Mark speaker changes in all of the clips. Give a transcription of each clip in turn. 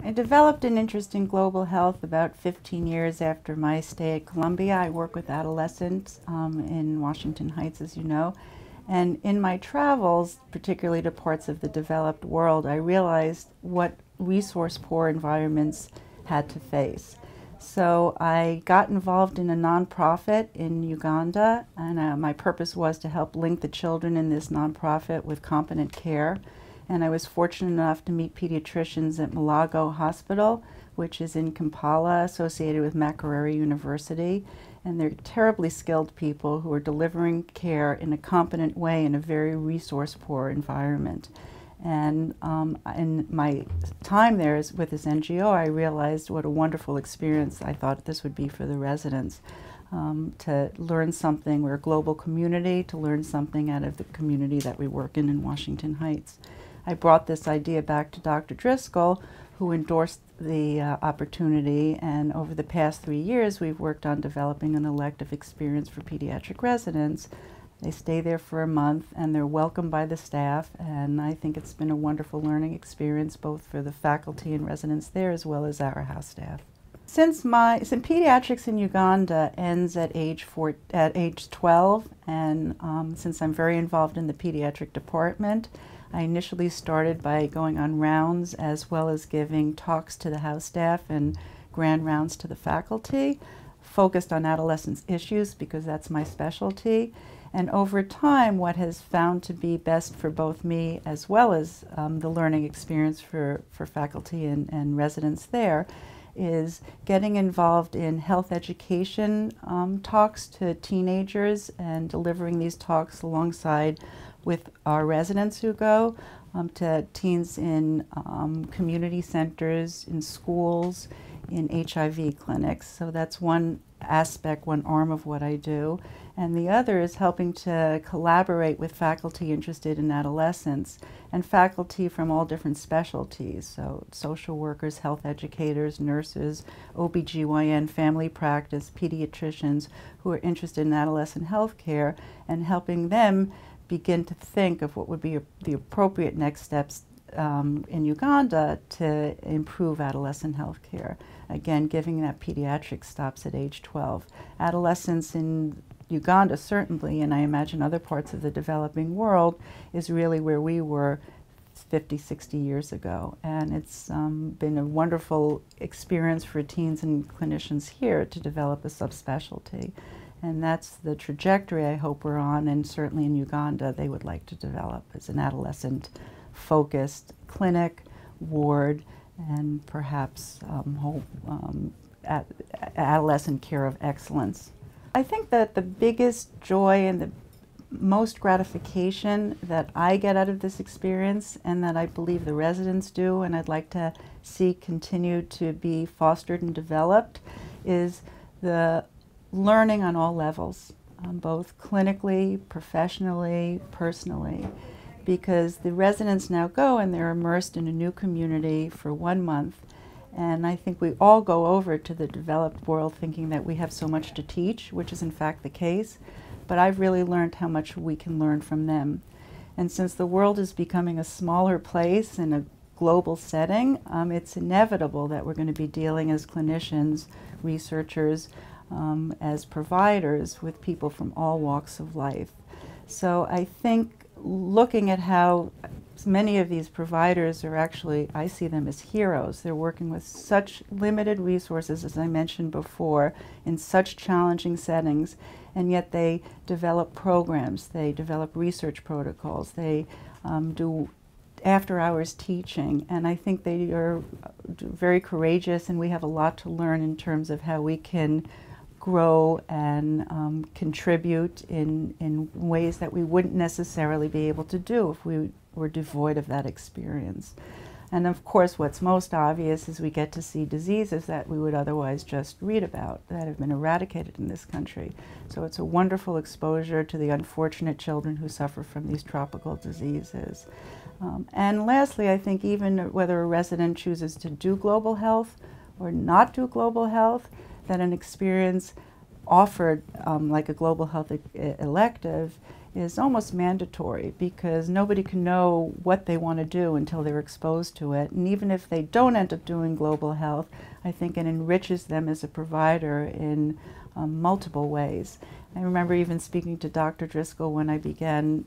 Speaker 1: I developed an interest in global health about 15 years after my stay at Columbia. I work with Adolescent in Washington Heights, as you know. And in my travels, particularly to parts of the developed world, I realized what resource-poor environments had to face. So I got involved in a nonprofit in Uganda, and my purpose was to help link the children in this nonprofit with competent care. And I was fortunate enough to meet pediatricians at Malago Hospital, which is in Kampala, associated with Makerere University. And they're terribly skilled people who are delivering care in a competent way in a very resource-poor environment. And in my time there with this NGO, I realized what a wonderful experience I thought this would be for the residents. To learn something, we're a global community, to learn something out of the community that we work in Washington Heights. I brought this idea back to Dr. Driscoll, who endorsed the opportunity, and over the past 3 years we've worked on developing an elective experience for pediatric residents. They stay there for a month and they're welcomed by the staff, and I think it's been a wonderful learning experience both for the faculty and residents there as well as our house staff. Since pediatrics in Uganda ends at age 12, and since I'm very involved in the pediatric department, I initially started by going on rounds as well as giving talks to the house staff and grand rounds to the faculty, focused on adolescent issues because that's my specialty. And over time, what has found to be best for both me as well as the learning experience for faculty and residents there is getting involved in health education talks to teenagers and delivering these talks alongside with our residents who go to teens in community centers, in schools, in HIV clinics. So that's one aspect, one arm of what I do. And the other is helping to collaborate with faculty interested in adolescence and faculty from all different specialties. So social workers, health educators, nurses, OBGYN, family practice, pediatricians who are interested in adolescent health care, and helping them begin to think of what would be the appropriate next steps in Uganda to improve adolescent health care. Again, giving that pediatric stops at age 12. Adolescence in Uganda certainly, and I imagine other parts of the developing world, is really where we were 50, 60 years ago. And it's been a wonderful experience for teens and clinicians here to develop a subspecialty. And that's the trajectory I hope we're on, and certainly in Uganda they would like to develop as an adolescent-focused clinic, ward, and perhaps adolescent care of excellence. I think that the biggest joy and the most gratification that I get out of this experience, and that I believe the residents do, and I'd like to see continue to be fostered and developed, is the learning on all levels, both clinically, professionally, personally, because the residents now go and they're immersed in a new community for 1 month. And I think we all go over to the developed world thinking that we have so much to teach, which is in fact the case, but I've really learned how much we can learn from them. And since the world is becoming a smaller place in a global setting, it's inevitable that we're going to be dealing as clinicians, researchers, as providers with people from all walks of life. So I think looking at how many of these providers are actually, I see them as heroes. They're working with such limited resources, as I mentioned before, in such challenging settings, and yet they develop programs, they develop research protocols, they do after-hours teaching, and I think they are very courageous, and we have a lot to learn in terms of how we can grow and contribute in ways that we wouldn't necessarily be able to do if we were devoid of that experience. And of course, what's most obvious is we get to see diseases that we would otherwise just read about that have been eradicated in this country. So it's a wonderful exposure to the unfortunate children who suffer from these tropical diseases. And lastly, I think even whether a resident chooses to do global health or not do global health, that an experience offered like a global health elective is almost mandatory, because nobody can know what they want to do until they're exposed to it. And even if they don't end up doing global health, I think it enriches them as a provider in multiple ways. I remember even speaking to Dr. Driscoll when I began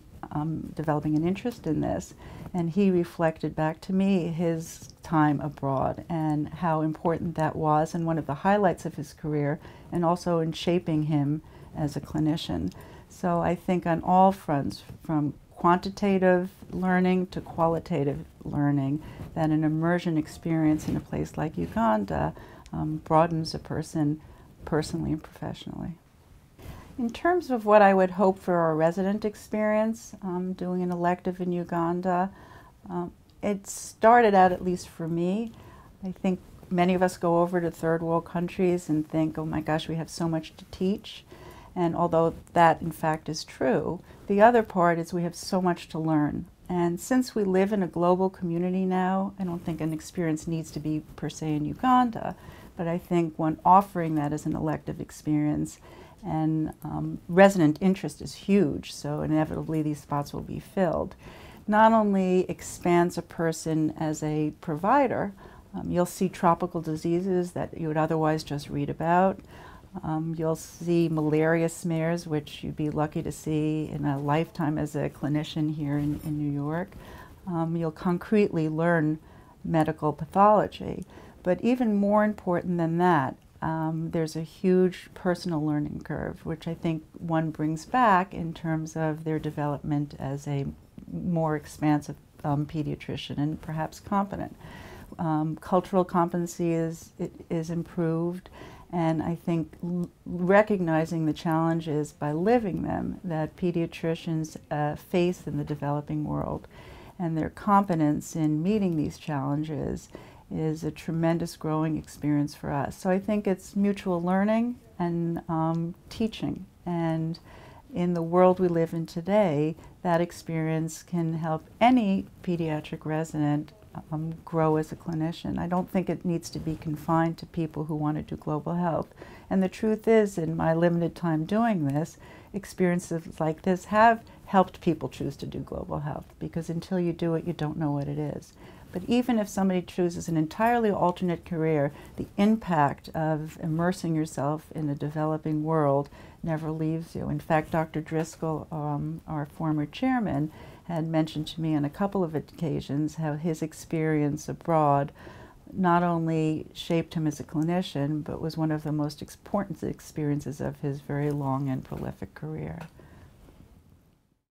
Speaker 1: developing an interest in this, and he reflected back to me his time abroad and how important that was, and one of the highlights of his career, and also in shaping him as a clinician. So I think on all fronts, from quantitative learning to qualitative learning, that an immersion experience in a place like Uganda broadens a person personally and professionally. In terms of what I would hope for our resident experience, doing an elective in Uganda, it started out, at least for me, I think many of us go over to third world countries and think, oh my gosh, we have so much to teach. And although that in fact is true, the other part is we have so much to learn. And since we live in a global community now, I don't think an experience needs to be per se in Uganda, but I think one offering that as an elective experience, and resident interest is huge, so inevitably these spots will be filled, not only expands a person as a provider. You'll see tropical diseases that you would otherwise just read about. You'll see malaria smears, which you'd be lucky to see in a lifetime as a clinician here in New York. You'll concretely learn medical pathology. But even more important than that, there's a huge personal learning curve, which I think one brings back in terms of their development as a more expansive pediatrician and perhaps competent. Cultural competency is improved, and I think recognizing the challenges by living them that pediatricians face in the developing world, and their competence in meeting these challenges is a tremendous growing experience for us. So I think it's mutual learning and teaching, and in the world we live in today, that experience can help any pediatric resident grow as a clinician. I don't think it needs to be confined to people who want to do global health. And the truth is, in my limited time doing this, experiences like this have helped people choose to do global health, because until you do it, you don't know what it is. But even if somebody chooses an entirely alternate career, the impact of immersing yourself in a developing world never leaves you. In fact, Dr. Driscoll, our former chairman, had mentioned to me on a couple of occasions how his experience abroad not only shaped him as a clinician, but was one of the most important experiences of his very long and prolific career.